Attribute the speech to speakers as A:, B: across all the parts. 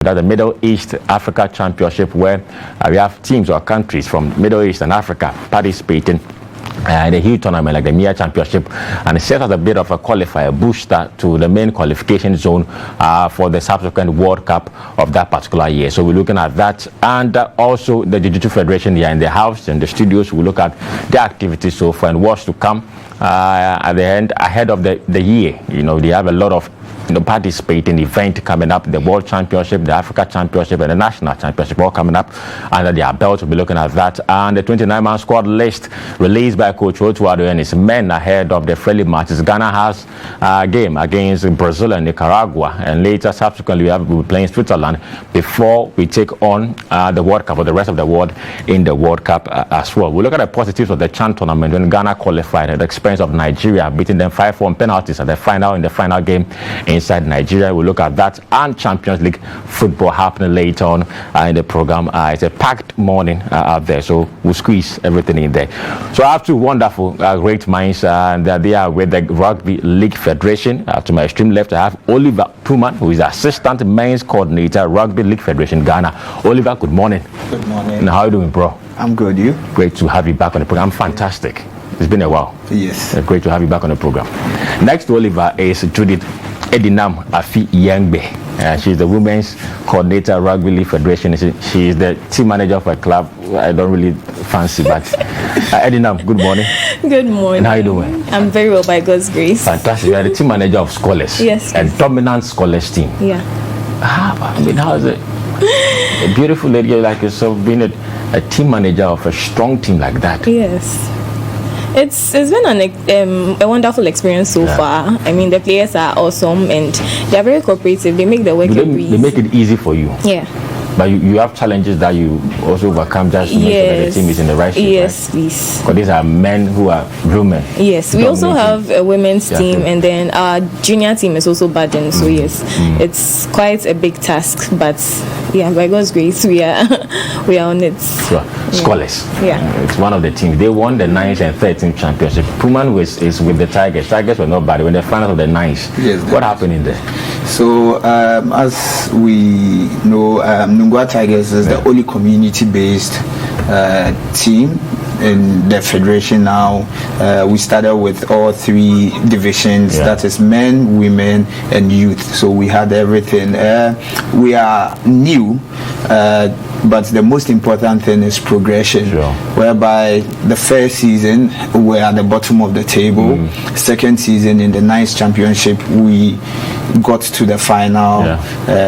A: That's the Middle East Africa Championship, where we have teams or countries from Middle East and Africa participating in a huge tournament like the MIA Championship, and it serves as a bit of a qualifier booster to the main qualification zone for the subsequent World Cup of that particular year. So we're looking at that, and also the Jiu-Jitsu Federation here in the house and the studios. We look at the activities so far and what's to come at the end ahead of the year. You know, they have a lot of participating event coming up, the World Championship, the Africa Championship, and the National Championship all coming up under their belt. We'll be looking at that, and the 29-man squad list released by Coach Otuado and his men ahead of the friendly matches. Ghana has a game against Brazil and Nicaragua, and later subsequently we'll be playing Switzerland before we take on the World Cup, or the rest of the world in the World Cup as well. We'll look at the positives of the Chan tournament when Ghana qualified at the expense of Nigeria, beating them 5-4 on penalties at the final game inside Nigeria. We'll look at that, and Champions League football happening later on in the program. It's a packed morning out there, so we'll squeeze everything in there. So I have two wonderful, great minds, and they are with the Rugby League Federation. To my extreme left, I have Oliver Puman, who is Assistant Men's Coordinator, Rugby League Federation, Ghana. Oliver, good morning.
B: Good morning.
A: And how are you doing, bro?
B: I'm good. You?
A: Great to have you back on the program. Fantastic. It's been a while.
B: Yes.
A: Great to have you back on the program. Next to Oliver is Judith Edinam Afi Yangbe. She's the Women's Coordinator, Rugby League Federation. She is the team manager of a club I don't really fancy, but Edinam, good morning.
C: Good morning.
A: And how are you doing?
C: I'm very well, by God's grace.
A: Fantastic. You are the team manager of Scholars.
C: Yes.
A: A dominant Scholars team.
C: Yeah.
A: I mean, how is it? A beautiful lady like yourself being a team manager of a strong team like that.
C: Yes. It's been a wonderful experience so far. I mean, the players are awesome and they're very cooperative. They make the work easy.
A: They make it easy for you.
C: Yeah.
A: But you have challenges that you also overcome just to make sure that the team is in the right shape.
C: Yes,
A: right?
C: please.
A: Because these are men who are real men.
C: Yes, we also have a women's team, and then our junior team is also budding. So yes, it's quite a big task, but yeah, by God's grace, we are on it.
A: Sure. Scholars.
C: Yeah.
A: It's one of the teams. They won the 9th and 13th championship. Puman is with the Tigers. Tigers were not bad. When the final of the 9th.
B: Yes.
A: What happened in there?
B: So, as we know, Nungwa Tigers is the only community-based team in the federation now. We started with all 3 divisions, that is men, women, and youth. So we had everything. We are new, but the most important thing is progression, whereby the first season we're at the bottom of the table. Second season in the 9th championship we got to the final,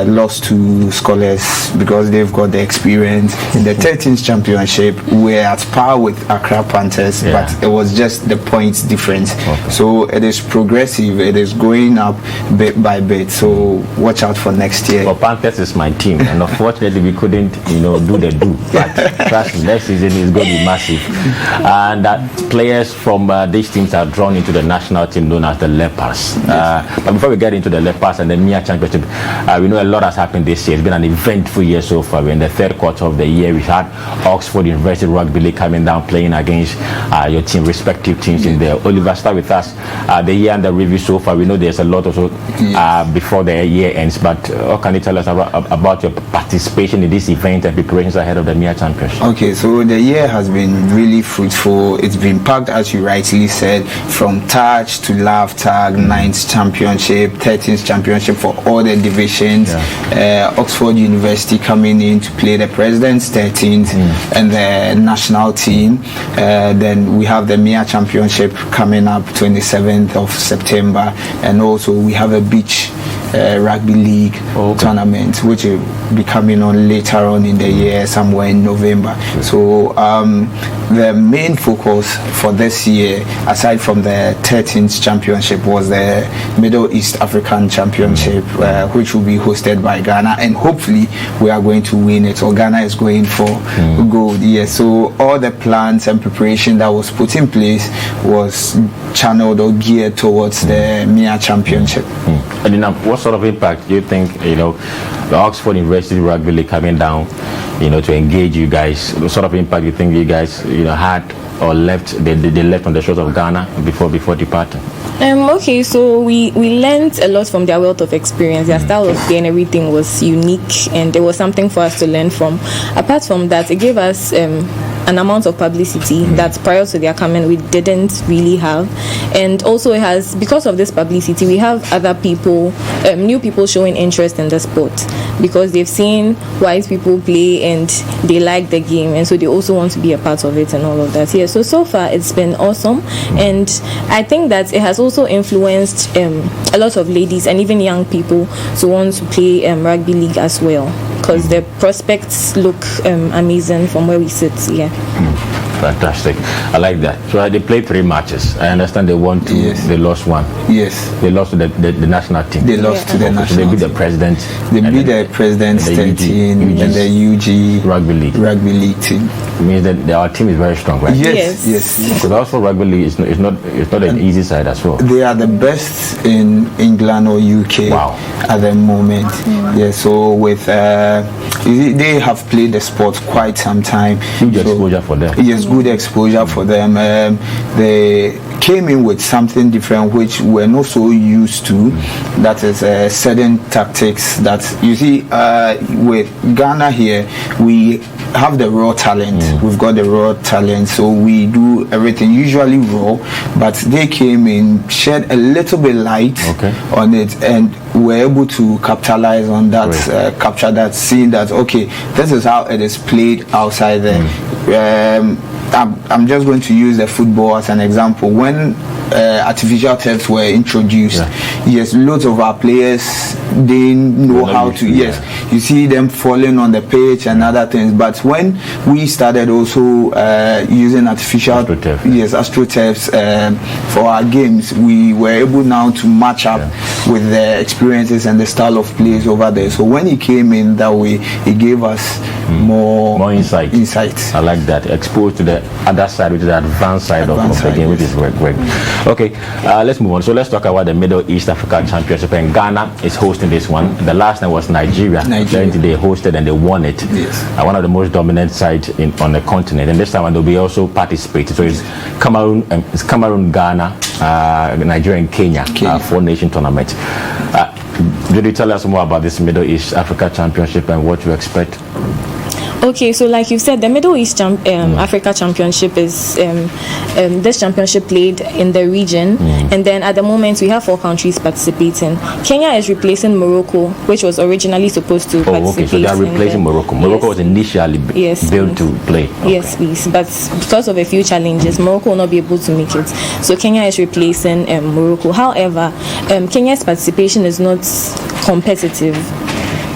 B: lost to Scholars because they've got the experience. In the 13th championship we're at par with Accra Panthers, but it was just the points difference. So it is progressive, it is going up bit by bit, so watch out for next year.
A: Well, Panthers is my team, and unfortunately we couldn't do the do, but trust me, next season is going to be massive, and players from these teams are drawn into the national team known as the Leopards. But before we get into the Leopards and the MIA Championship, we know a lot has happened this year. It's been an eventful year so far. We're in the 3rd quarter of the year. We had Oxford University Rugby League coming down, playing against your team, respective teams in there. Oliver, start with us. The year and the review so far. We know there's a lot also before the year ends, but what can you tell us about your participation in this event and preparations ahead of the MIA Championship?
B: Okay, so the year has been really fruitful. It's been packed, as you rightly said, from touch to laugh tag, 9th championship, 13th championship for all the divisions. Oxford University coming in to play the President's 13th and the national team. Then we have the MIA Championship coming up 27th of September, and also we have a beach rugby league tournament which will be coming on later on in the year, somewhere in November. So the main focus for this year, aside from the 13th championship, was the Middle East African Championship, which will be hosted by Ghana, and hopefully we are going to win it, or Ghana is going for gold. So all the plans and preparation that was put in place was channeled or geared towards the MIA Championship.
A: And what sort of impact do you think the Oxford University Rugby League coming down to engage you guys, what sort of impact do you think you guys had or left they left on the shores of Ghana before departing?
C: Okay, so we learned a lot from their wealth of experience. Their style of play and everything was unique, and there was something for us to learn from. Apart from that, it gave us an amount of publicity that prior to their coming we didn't really have, and also it has, because of this publicity, we have other people, new people showing interest in the sport because they've seen white people play and they like the game, and so they also want to be a part of it and all of that. Yeah, so far it's been awesome, and I think that it has also influenced a lot of ladies and even young people to want to play rugby league as well, because the prospects look amazing from where we sit. Yeah.
A: Fantastic. I like that. So they played 3 matches. I understand they won 2.
B: Yes.
A: They lost 1.
B: Yes.
A: They lost to the national team.
B: They lost to the national
A: So they beat the
B: team.
A: president.
B: They beat the president's 13 and the UG
A: Rugby League
B: team.
A: It means that our team is very strong, right?
B: Yes.
A: Because also rugby league is not an easy side as well.
B: They are the best in England or UK at the moment. Yeah, so with they have played the sport quite some time.
A: Huge exposure for them.
B: Yes, good exposure for them. They came in with something different which we're not so used to. That is certain tactics that you see with Ghana here. We have the raw talent. We've got the raw talent, so we do everything usually raw, but they came in, shed a little bit light on it, and were able to capitalize on that, capture that, seeing that okay, this is how it is played outside there. I'm just going to use the football as an example. When artificial turfs were introduced, yes, loads of our players didn't know how to. Yes, you see them falling on the pitch and other things. But when we started also using artificial, astroturfs for our games, we were able now to match up with the experiences and the style of plays over there. So when he came in that way, he gave us more insight. I like that. Exposed to the other side, which is the advanced side of the game, which is great. Okay, let's move on. So let's talk about the Middle East Africa Championship, and Ghana is hosting this one. The last time was Nigeria. They hosted and they won it. Yes. One of the most dominant sides on the continent, and this time they'll be also participating. So it's Cameroon, Ghana, Nigeria, and Kenya. 4-nation tournament. Did you tell us more about this Middle East Africa Championship and what you expect?
C: Okay, so like you said, the Middle East Africa Championship is this championship played in the region, and then at the moment we have 4 countries participating. Kenya is replacing Morocco, which was originally supposed to participate.
A: So they are replacing Morocco. Morocco was initially built to play.
C: Yes, please, but because of a few challenges, Morocco will not be able to make it. So Kenya is replacing Morocco. However, Kenya's participation is not competitive.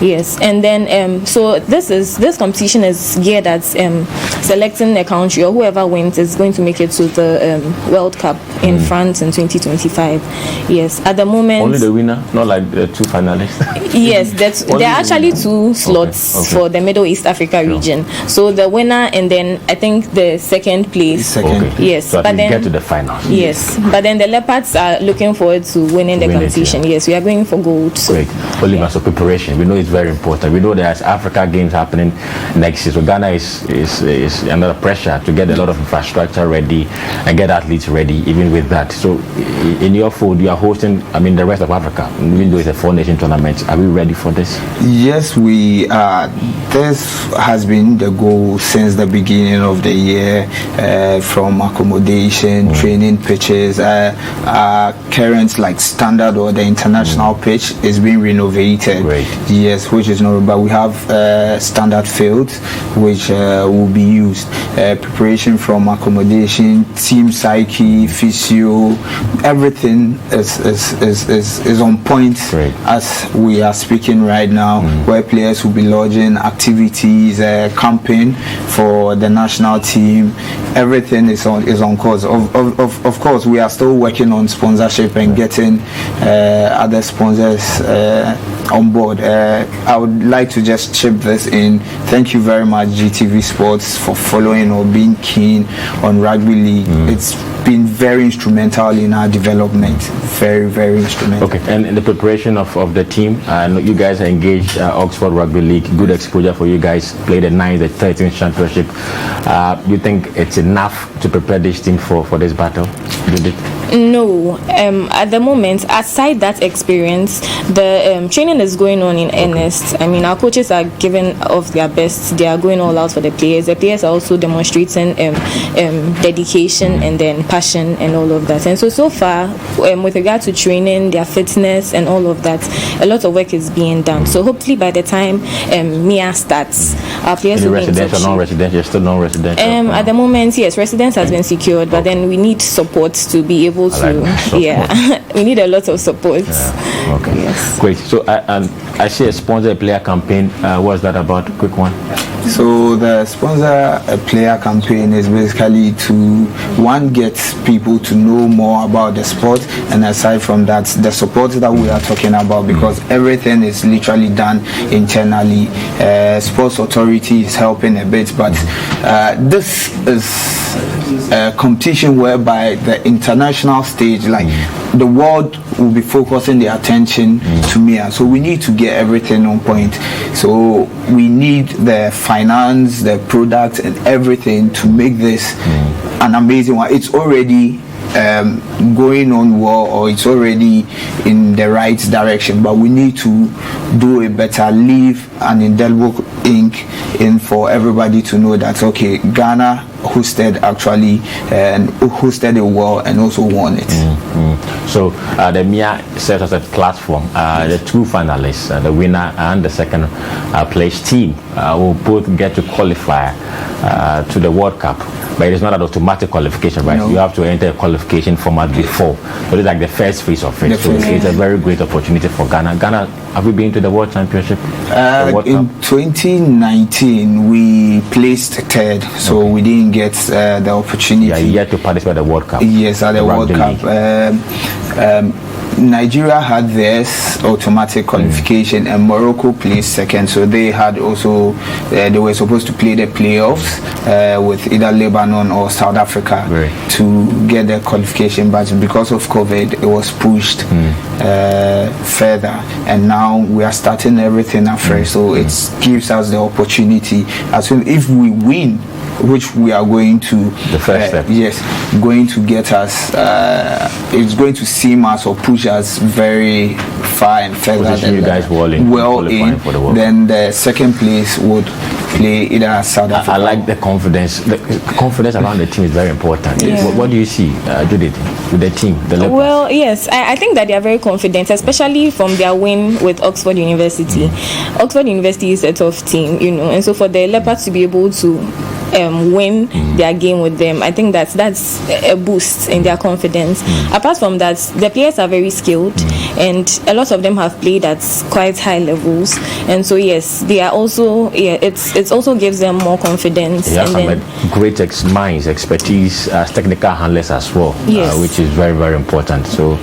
C: Yes, and then so this competition is geared at selecting a country, or whoever wins is going to make it to the World Cup in France in 2025. Yes, at the moment
A: only the winner, not like the 2 finalists.
C: Yes, there are actually 2 slots for the Middle East Africa region. So the winner and then I think the second place. Yes,
A: so but then get to the final.
C: Yes, but then the Leopards are looking forward to winning the competition. Yes, we are going for gold. So.
A: Great. Oliver, so preparation. We know it's very important. We know there's Africa Games happening next year, so Ghana is under pressure to get a lot of infrastructure ready and get athletes ready. Even with that, so in your fold, you are hosting. The rest of Africa, even though it's a 4-nation tournament. Are we ready for this?
B: Yes, we are. This has been the goal since the beginning of the year, from accommodation, training pitches. Current like standard or the international pitch is being renovated.
A: Great.
B: Yes, which is not, but we have standard fields which will be used. Preparation from accommodation, team psyche, physio, everything is on point.
A: Great.
B: As we are speaking right now, where players will be lodging, activities, camping for the national team. Everything is on course. Of course, we are still working on sponsorship and getting other sponsors on board. I would like to just chip this in. Thank you very much, Gtvsports, for following or being keen on rugby league. It's been very instrumental in our development. Very, very instrumental.
A: Okay, and in the preparation of the team, you guys are engaged Oxford Rugby League. Good exposure for you guys. Played the 9th, the 13th championship. You think it's enough to prepare this team for this battle?
C: No, at the moment, aside that experience, the training is going on in earnest. I mean, our coaches are giving of their best. They are going all out for the players. The players are also demonstrating dedication and then passion and all of that. And so far, with regard to training, their fitness and all of that, a lot of work is being done. So hopefully by the time MIA starts, our players will be in
A: residential, non-residential, still non-residential.
C: At the moment, yes, residence has been secured, but then we need support to be able to. We need a lot of support.
A: Yeah. Okay.
C: Yes.
A: Great. So I see a sponsor player campaign. What's that about? Quick one.
B: So the sponsor player campaign is basically to get people to know more about the sport, and aside from that, the support that we are talking about, because everything is literally done internally. Sports Authority is helping a bit, but this is a competition whereby the international stage, like the world, will be focusing their attention to me, and so we need to get everything on point. So we need the finance, the product, and everything to make this an amazing one. It's already going on well, or it's already in the right direction, but we need to do it better, leave an indelible ink in for everybody to know that okay, Ghana hosted actually and hosted it well and also won it.
A: So the MIA serves as a platform. The two finalists, the winner and the second place team, will both get to qualify to the World Cup. But it is not an automatic qualification, right? No. You have to enter a qualification format before. So it's like the first phase of it. So it's a very great opportunity for Ghana. Ghana, have we been to the World Championship?
B: In 2019, we placed third, so we didn't get the opportunity.
A: Yeah, yet to participate at the World Cup.
B: Yes, at the World Cup. Nigeria had theirs automatic qualification, and Morocco placed second. So they had also they were supposed to play the playoffs with either Lebanon or South Africa to get the qualification, but because of COVID, it was pushed further, and now we are starting everything afresh. So it gives us the opportunity, as soon if we win, which we are going to,
A: the first step.
B: Yes, going to get us. It's going to seem us or push us very far and further than
A: you guys for the World
B: then the second place would play either South Africa.
A: I like the confidence. The confidence around the team is very important.
C: Yeah.
A: What do you see, Judith, with the team?
C: Well, yes, I think that they are very confident, especially from their win with Oxford University. Oxford University is a tough team, and so for the Leopards to be able to win their game with them, I think that's a boost in their confidence. Apart from that, the players are very skilled, and a lot of them have played at quite high levels, and so yes, they are also it also gives them more confidence.
A: They have some great minds, expertise as technical handlers as well, which is very, very important. So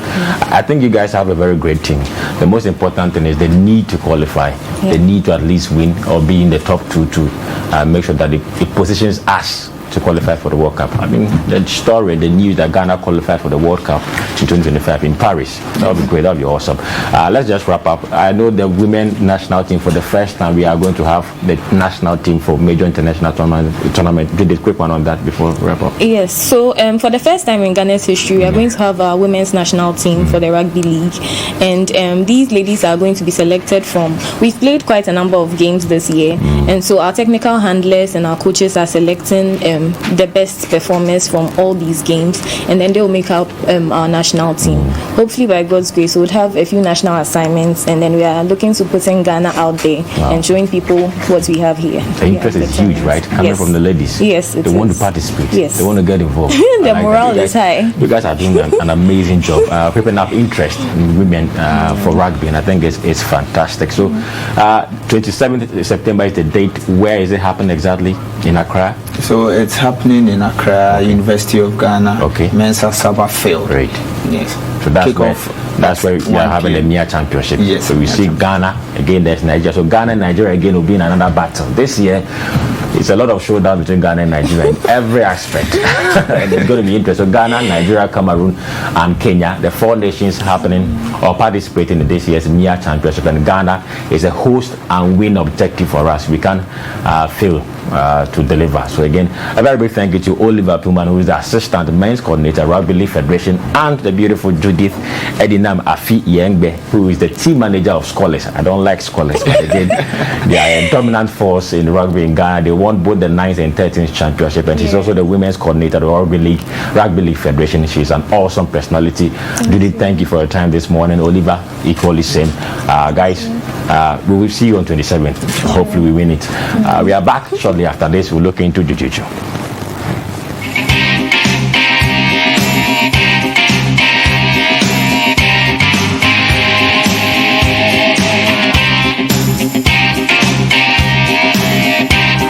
A: I think you guys have a very great team. The most important thing is they need to qualify. They need to at least win or be in the top two to make sure that it positions us to qualify for the World Cup. I mean, the story, the news that Ghana qualified for the World Cup in 2025 in Paris. That would be great. That would be awesome. Let's just wrap up. I know the women national team, for the first time, we are going to have the national team for major international tournament. Did a quick one on that before we wrap up?
C: Yes. So for the first time in Ghana's history, we are going to have a women's national team for the Rugby League. And these ladies are going to be selected from, we've played quite a number of games this year. And so our technical handlers and our coaches are selecting the best performers from all these games, and then they'll make up our national team. Hopefully by God's grace we'll have a few national assignments, and then we are looking to putting Ghana out there and showing people what we have here.
A: The interest is huge, right? Coming from the ladies.
C: Yes,
A: they want to participate.
C: Yes,
A: they want to get involved.
C: The morale is high.
A: You guys are doing an amazing job. People have interest in women for rugby, and I think it's fantastic. So 27th September is the date. Where is it happening exactly? In Accra?
B: So it's happening in Accra, University of Ghana, Mensa Saba Field.
A: Great.
B: Yes.
A: So that's where we are having the MIA championship.
B: Yes.
A: So we see Ghana, again there's Nigeria. So Ghana and Nigeria again will be in another battle. This year, it's a lot of showdown between Ghana and Nigeria in every aspect. And it's going to be interesting. So Ghana, Nigeria, Cameroon, and Kenya, the four nations happening or participating in this year's MIA championship. And Ghana is a host and win objective for us. We can't fail to deliver. So again, a very big thank you to Oliver Puman, who is the assistant men's coordinator, Rugby League Federation, and the beautiful Judith Edinam Afi Yengbe, who is the team manager of Scholars. I don't like Scholars, but again, they are a dominant force in rugby in Ghana. They won both the 9th and 13th championship, and she's also the women's coordinator of the Rugby League Federation. She's an awesome personality. Judith, thank you for your time this morning. Oliver, equally same. Guys, we will see you on 27th. Hopefully we win it. We are back shortly after this. We'll look into Jiu-Jitsu.